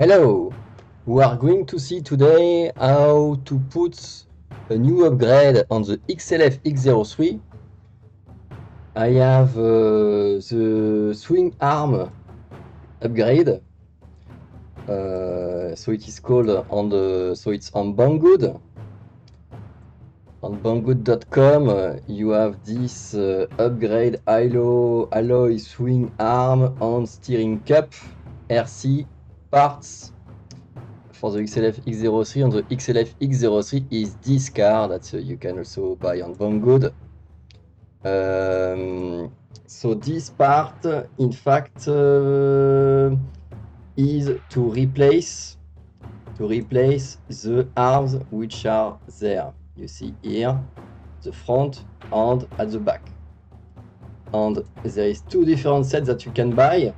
Hello! We are going to see today how to put a new upgrade on the XLF X03. I have the swing arm upgrade. So it is called it's on Banggood. On banggood.com you have this upgrade alloy swing arm and steering cup RC parts for the XLF X03. And the XLF X03 is this car that you can also buy on Banggood. So this part, in fact, is to replace the arms which are there. You see here, the front and at the back. And there is two different sets that you can buy.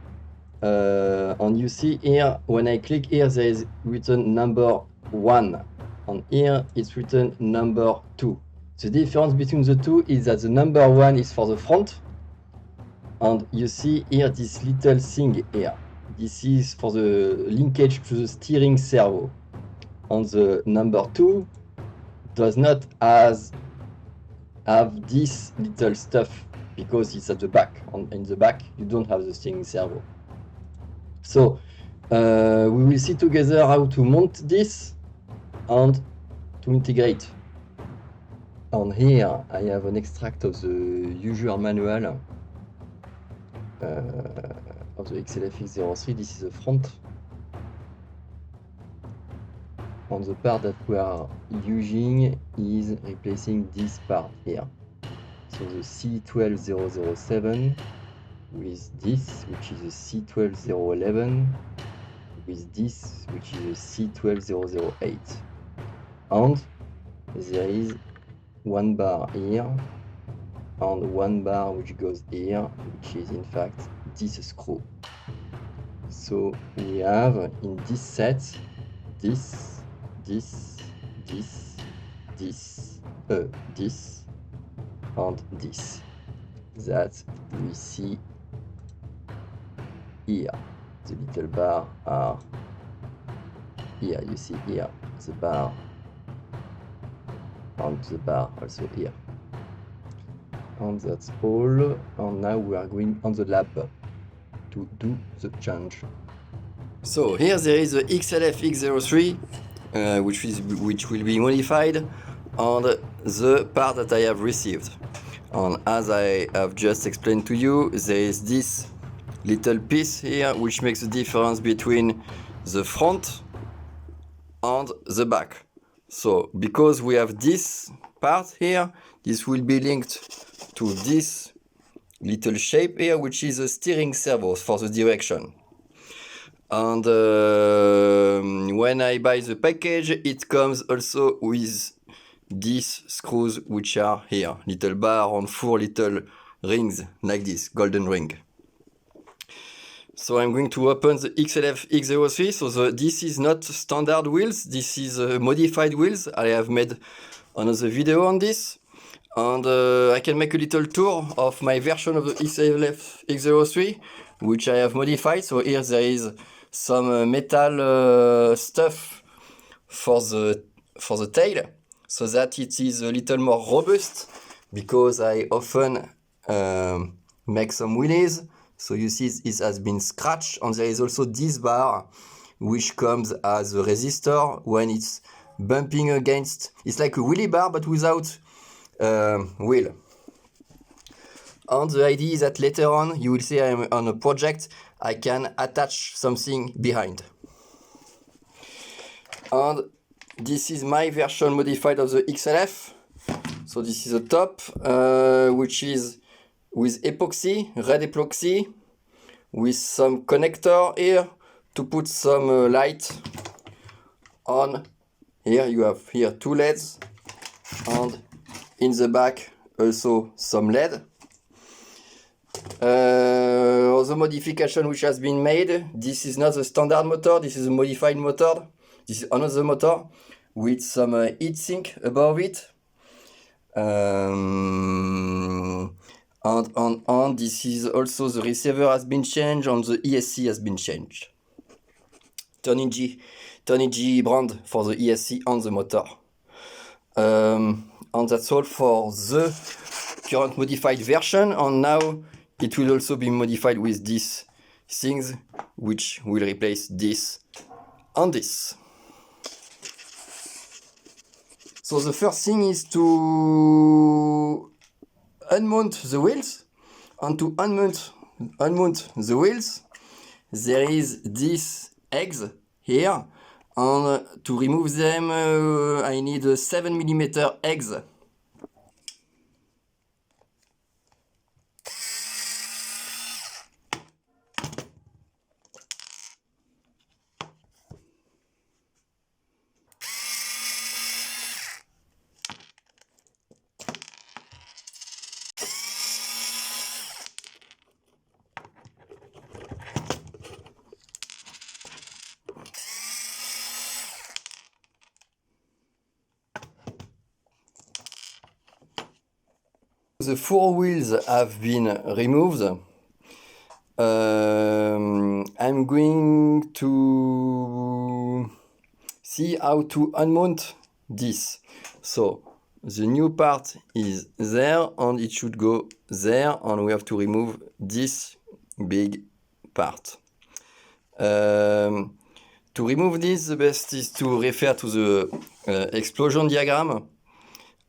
And you see here, when I click here, there is written number 1. And here it's written number 2. The difference between the two is that the number 1 is for the front. And you see here this little thing here. This is for the linkage to the steering servo. And the number 2 does not have this little stuff because it's at the back. In the back, you don't have the steering servo. So we will see together how to mount this and to integrate. And here I have an extract of the user manual of the XLF X03. This is the front. And the part that we are using is replacing this part here. So the C12007 with this, which is a C12011, with this, which is a C12008. And there is one bar here, and one bar which goes here, which is in fact this screw. So we have in this set, this, and this that we see here. The little bar are here. You see here the bar and the bar also here. And that's all. And now we are going on the lab to do the change. So here there is the XLF X03 which will be modified on the part that I have received. And as I have just explained to you, there is this little piece here which makes the difference between the front and the back. So because we have this part here, this will be linked to this little shape here, which is a steering servo for the direction. And when I buy the package, it comes also with these screws which are here, little bar on 4 little rings like this, golden ring. So I'm going to open the XLF X03. So this is not standard wheels, this is modified wheels. I have made another video on this. And I can make a little tour of my version of the XLF X03, which I have modified. So here there is some metal stuff for the tail, so that it is a little more robust, because I often make some wheelies. So you see it has been scratched, and there is also this bar which comes as a resistor when it's bumping against. It's like a wheelie bar but without wheel. And the idea is that later on, you will see I'm on a project, I can attach something behind. And this is my version modified of the XLF. So this is the top, which is with epoxy, red epoxy, with some connector here to put some light on. Here you have here 2 LEDs, and in the back also some LED. Other modification which has been made, this is not the standard motor, this is a modified motor. This is another motor with some heatsink above it. And this is also the receiver has been changed, and the ESC has been changed. Tony G brand for the ESC on the motor. And that's all for the current modified version, and now it will also be modified with these things, which will replace this and this. So the first thing is to unmount the wheels, and to unmount the wheels, there is these eggs here, and to remove them I need 7mm eggs. The 4 wheels have been removed. I'm going to see how to unmount this. So the new part is there, and it should go there, and we have to remove this big part. To remove this, the best is to refer to the explosion diagram,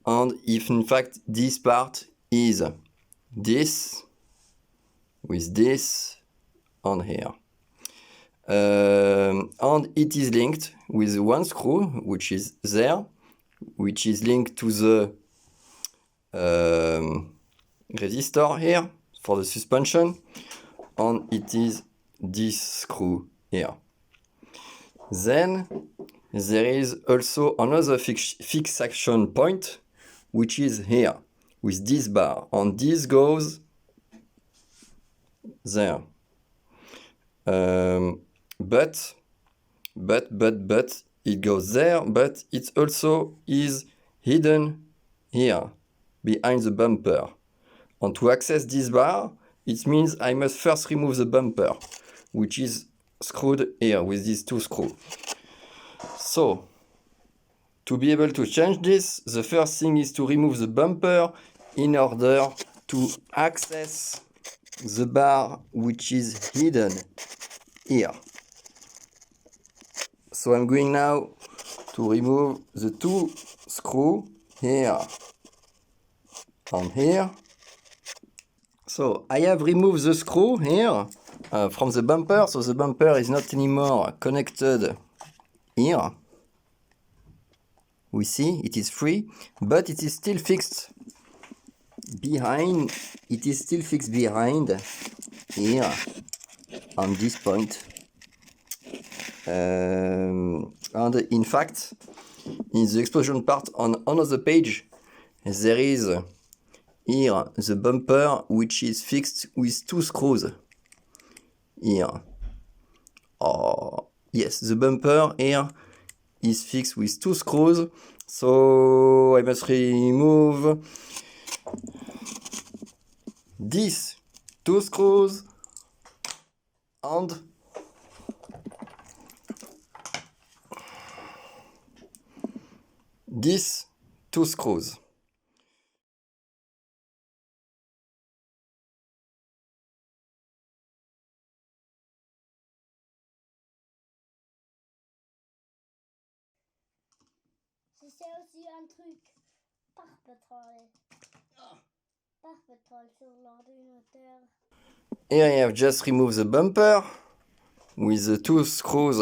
and if in fact this part is this, with this on here. And it is linked with one screw, which is there, which is linked to the resistor here for the suspension, and it is this screw here. Then there is also another fixation point, which is here with this bar, and this goes there. But it goes there, but it also is hidden here behind the bumper. And to access this bar, it means I must first remove the bumper, which is screwed here with these two screws. So to be able to change this, the first thing is to remove the bumper in order to access the bar which is hidden here. So I'm going now to remove the two screws here and here. So I have removed the screw here from the bumper, so the bumper is not anymore connected here. We see it is free, but it is still fixed behind. It is still fixed behind here on this point. And in fact, in the explosion part on another page, there is here the bumper which is fixed with two screws here. Oh yes, the bumper here is fixed with two screws, so I must remove these two screws and these two screws. Je sais aussi un truc. Parpetrol. Parpetrol sur l'ordinateur. Here I have just removed the bumper with the two screws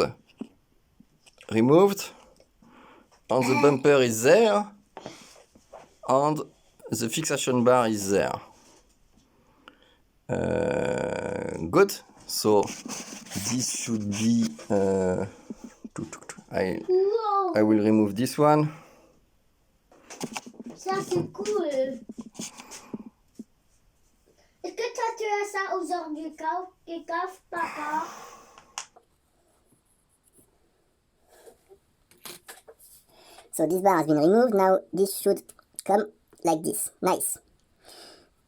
removed, and the bumper is there, and the fixation bar is there. Good. So this should be. I will remove this one. Ça c'est cool. Est-ce que toi tu as ça aux heures du caf, papa? So this bar has been removed. Now this should come like this. Nice.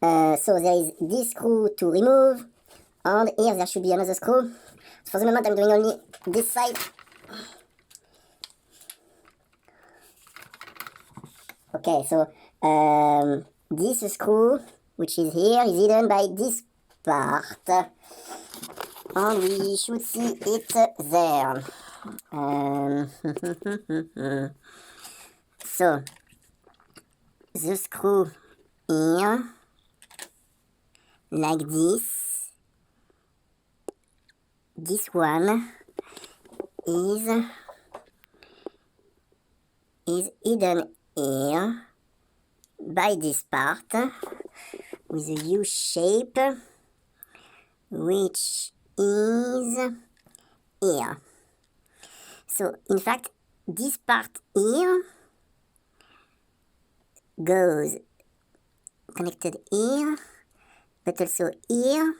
So there is this screw to remove, And here there should be another screw. For the moment I'm doing only this side. Okay, so this screw, which is here, is hidden by this part. And we should see it there. So, the screw here, like this. This one is hidden here by this part with a U shape, which is here. So in fact this part here goes connected here, but also here,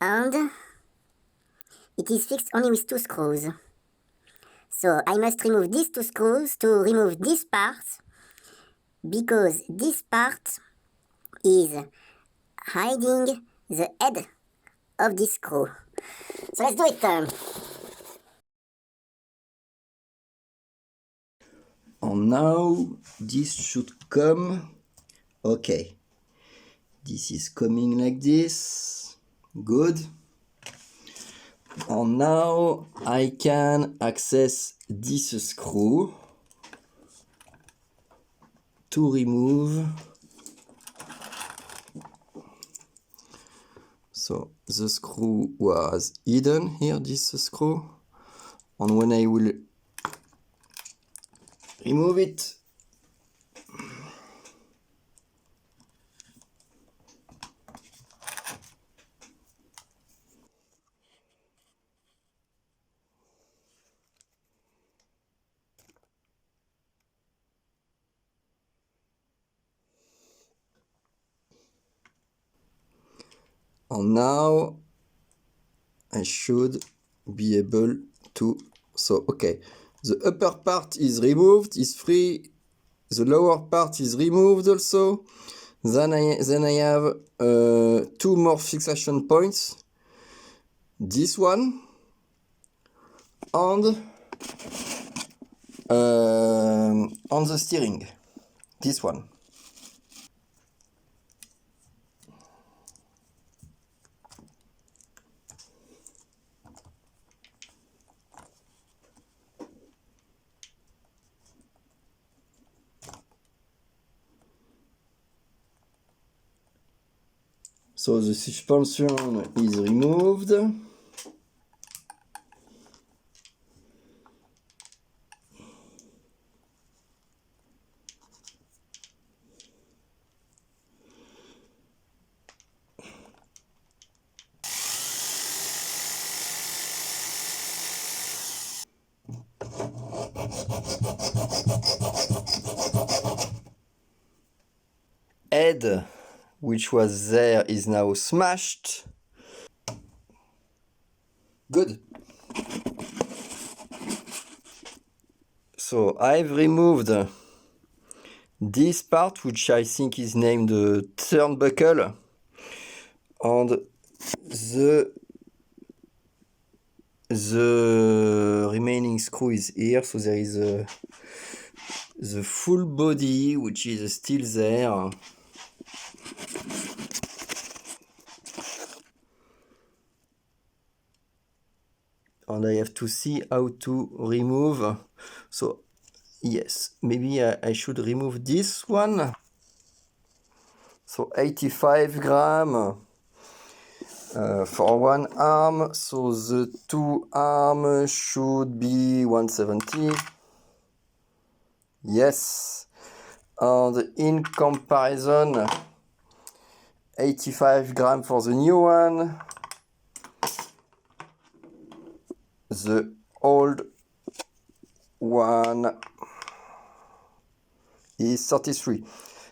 and it is fixed only with 2 screws. So I must remove these 2 screws to remove this part, because this part is hiding the head of this screw. So let's do it. And now this should come. Okay, this is coming like this. Good. And now I can access this screw to remove. So the screw was hidden here, this screw, and when I will remove it, and now I should be able to. So okay, the upper part is removed, is free. The lower part is removed also. Then I have 2 more fixation points. This one and on the steering. This one. So the suspension is removed. Head, which was there, is now smashed. Good. So I've removed this part, which I think is named the turnbuckle, and the remaining screw is here. So there is the full body, which is still there. And I have to see how to remove. So yes, maybe I should remove this one. So 85 gram for one arm. So the 2 arms should be 170. Yes. And in comparison, 85 gram for the new one. The old one is 33.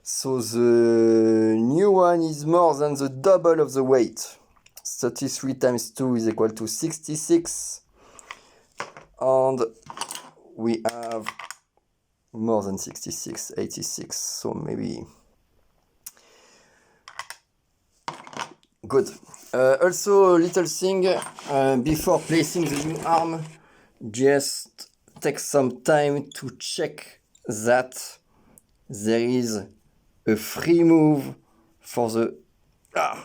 So the new one is more than the double of the weight. 33 times 2 is equal to 66. And we have more than 66, 86. So maybe good. Also, a little thing before placing the new arm, just take some time to check that there is a free move for the.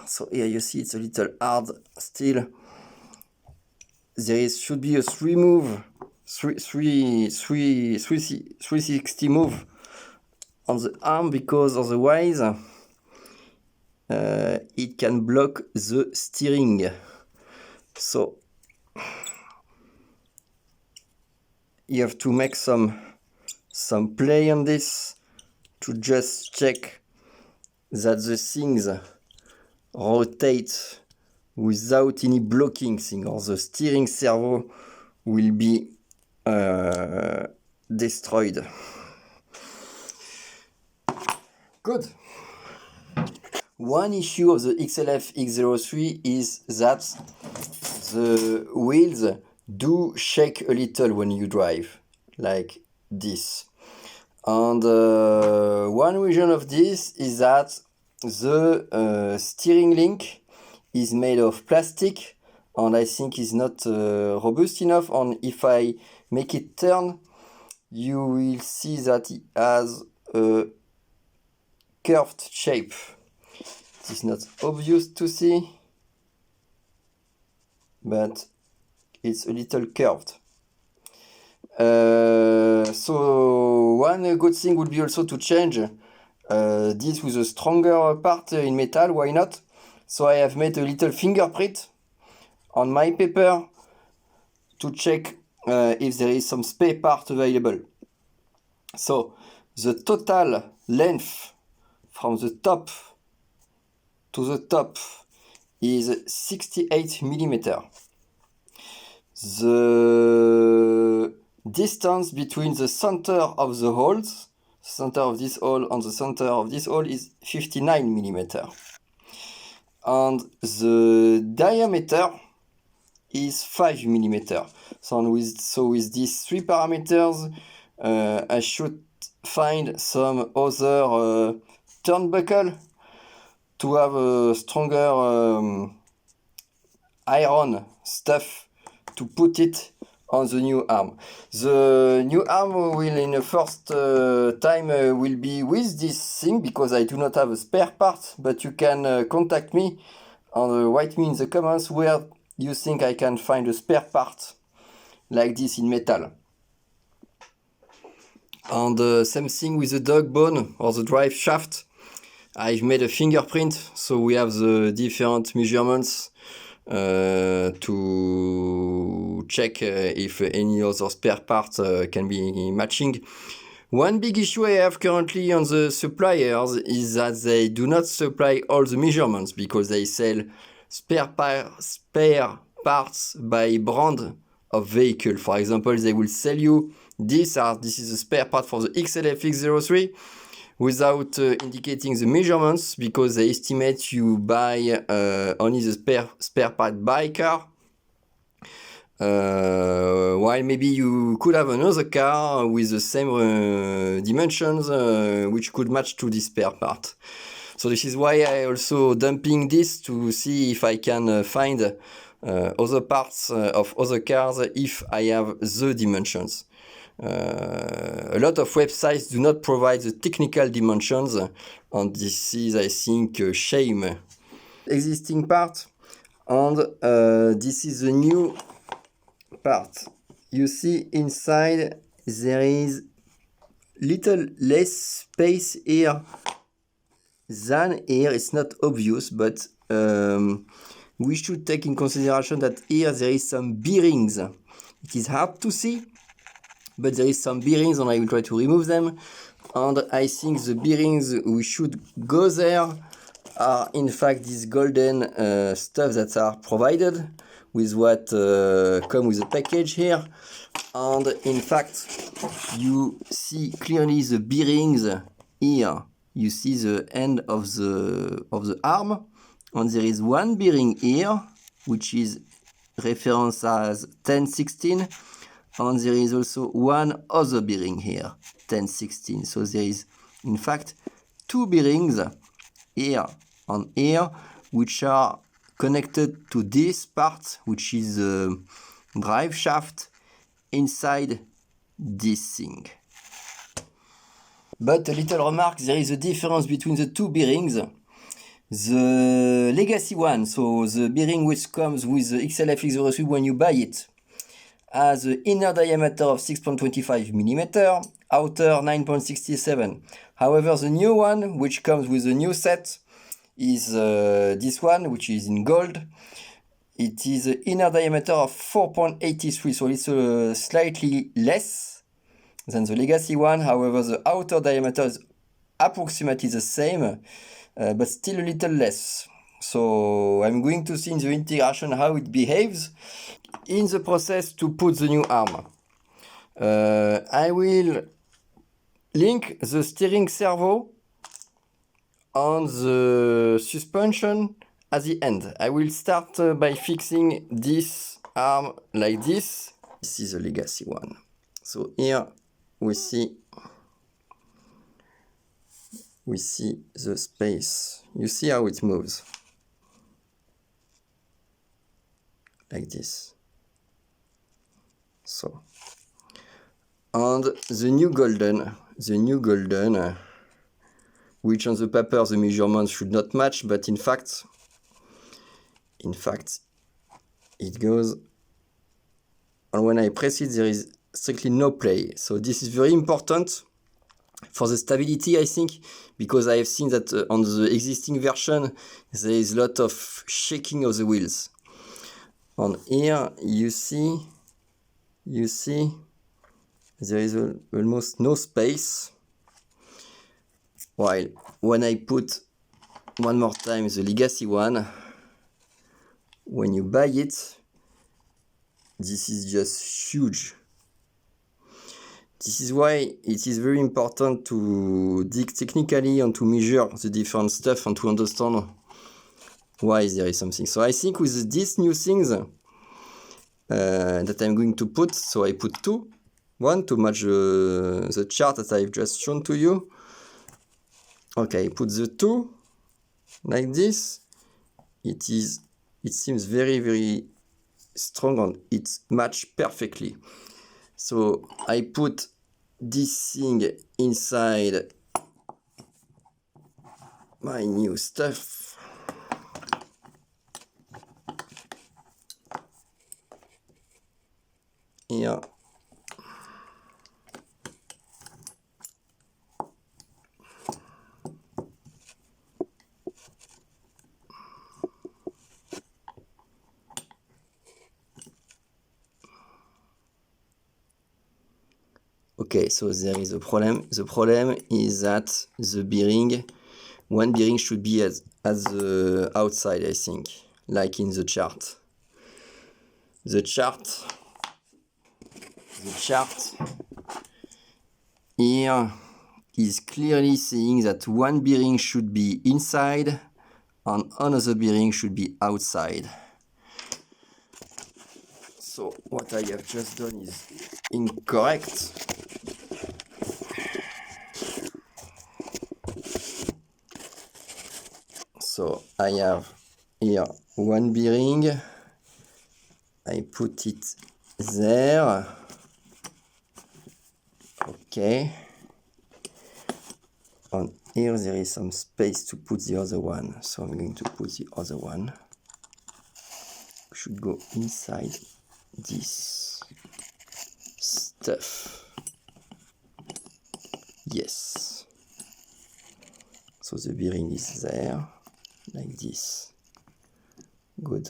So here you see it's a little hard still. There should be a 360 move on the arm, because otherwise it can block the steering. So you have to make some play on this to just check that the things rotate without any blocking thing, or the steering servo will be destroyed. Good. One issue of the XLF X03 is that the wheels do shake a little when you drive, like this. And one reason of this is that the steering link is made of plastic, and I think is not robust enough. And if I make it turn, you will see that it has a curved shape. It is not obvious to see, but it's a little curved. So one good thing would be also to change this with a stronger part in metal. Why not? So I have made a little fingerprint on my paper to check if there is some spare part available. So the total length from the top to the top is 68 millimeters. The distance between the center of the holes, center of this hole and the center of this hole, is 59 millimeters. And the diameter is 5 millimeters. So with these three parameters, I should find some other turnbuckle to have a stronger iron stuff to put it on the new arm. The new arm will, in the first time, will be with this thing, because I do not have a spare part. But you can contact me and write me in the comments where you think I can find a spare part like this in metal. And same thing with the dog bone or the drive shaft. I've made a fingerprint, so we have the different measurements to check if any other spare part can be matching. One big issue I have currently on the suppliers is that they do not supply all the measurements, because they sell spare parts by brand of vehicle. For example, they will sell you this is a spare part for the XLF X03 without indicating the measurements, because they estimate you buy only the spare part by car, while maybe you could have another car with the same dimensions which could match to this spare part. So this is why I also dumping this to see if I can find other parts of other cars if I have the dimensions. A lot of websites do not provide the technical dimensions, and this is, I think, a shame. Existing part, and this is the new part. You see inside there is little less space here than here. It's not obvious, but we should take in consideration that here there is some bearings. It is hard to see, but there is some bearings, and I will try to remove them. And I think the bearings we should go there are in fact these golden stuff that are provided with what come with the package here. And in fact, you see clearly the bearings here. You see the end of the arm, and there is one bearing here which is referenced as 1016. And there is also one other bearing here, 1016. So there is, in fact, two bearings here and here, which are connected to this part, which is the drive shaft inside this thing. But a little remark, there is a difference between the two bearings. The legacy one, so the bearing which comes with the XLF X03 when you buy it, has an inner diameter of 6.25 mm, outer 9.67. However, the new one, which comes with the new set, is this one, which is in gold. It is an inner diameter of 4.83, so it's slightly less than the legacy one. However, the outer diameter is approximately the same, but still a little less. So I'm going to see in the integration how it behaves. In the process to put the new arm, I will link the steering servo on the suspension at the end. I will start by fixing this arm like this. This is the legacy one. So here we see the space. You see how it moves like this. So, and the new golden, which on the paper the measurements should not match, but in fact it goes, and when I press it there is strictly no play. So this is very important for the stability, I think, because I have seen that on the existing version there is a lot of shaking of the wheels. And here you see there is almost no space, while when I put one more time the legacy one, when you buy it, this is just huge. This is why it is very important to dig technically and to measure the different stuff and to understand why there is something. So I think with these new things that I'm going to put, so I put two, one to match the chart that I've just shown to you. Okay, put the two like this. It seems very, very strong and it matches perfectly. So I put this thing inside my new stuff. Here. Okay, so there is a problem. The problem is that the bearing, one bearing should be at the outside, I think, like in the chart. The chart here is clearly saying that one bearing should be inside and another bearing should be outside. So what I have just done is incorrect. So I have here one bearing, I put it there, okay, and here there is some space to put the other one, so I'm going to put the other one, should go inside this stuff, yes, so the bearing is there, like this, good.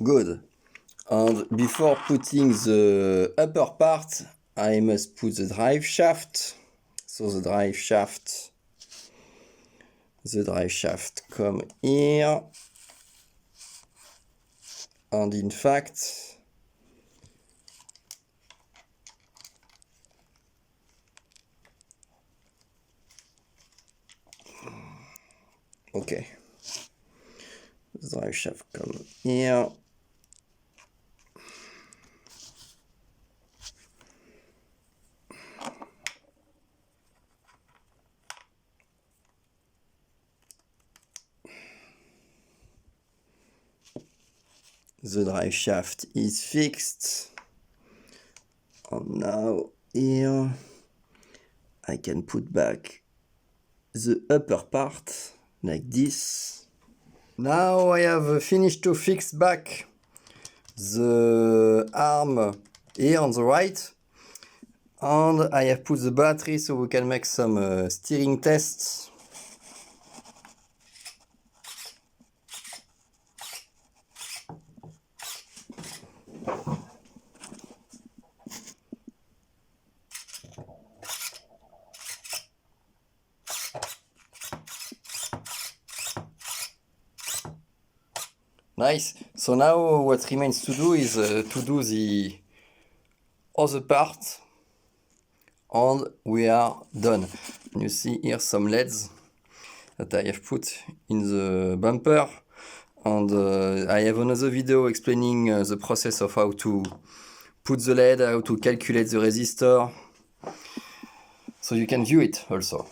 Good. And before putting the upper part, I must put the drive shaft. So the drive shaft come here. And in fact, Okay. The drive shaft come here. The drive shaft is fixed. And now here I can put back the upper part like this. Now I have finished to fix back the arm here on the right, and I have put the battery so we can make some steering tests. Nice. So now what remains to do is to do the other part, and we are done. You see here some LEDs that I have put in the bumper, and I have another video explaining the process of how to put the LED, how to calculate the resistor, so you can view it also.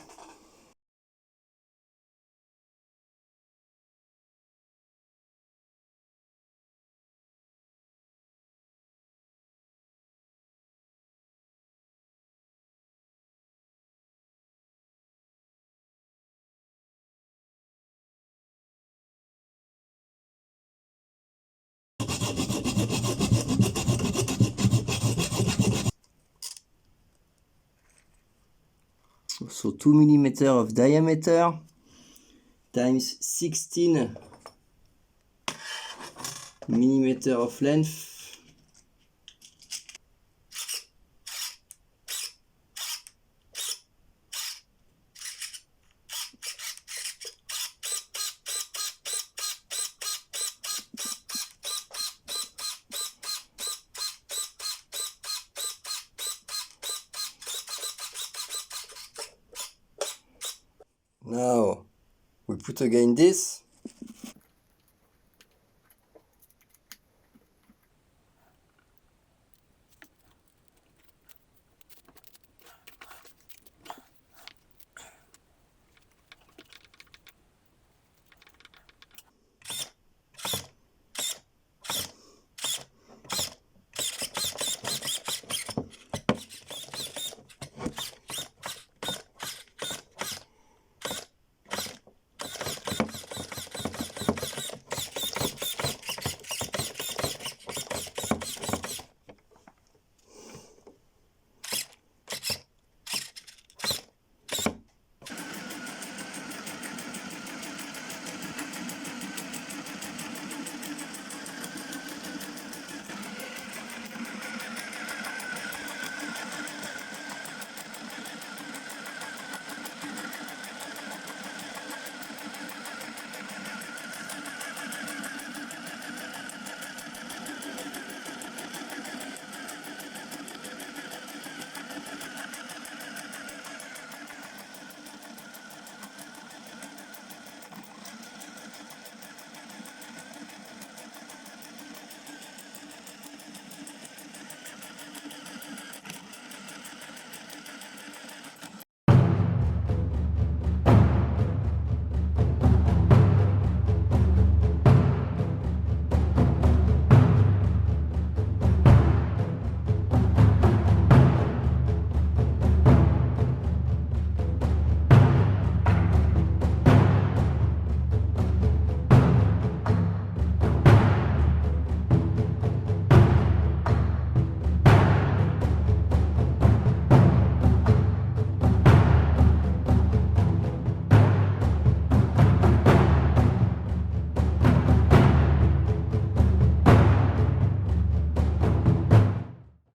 So 2 mm of diameter times 16 mm of length. Now we put again this.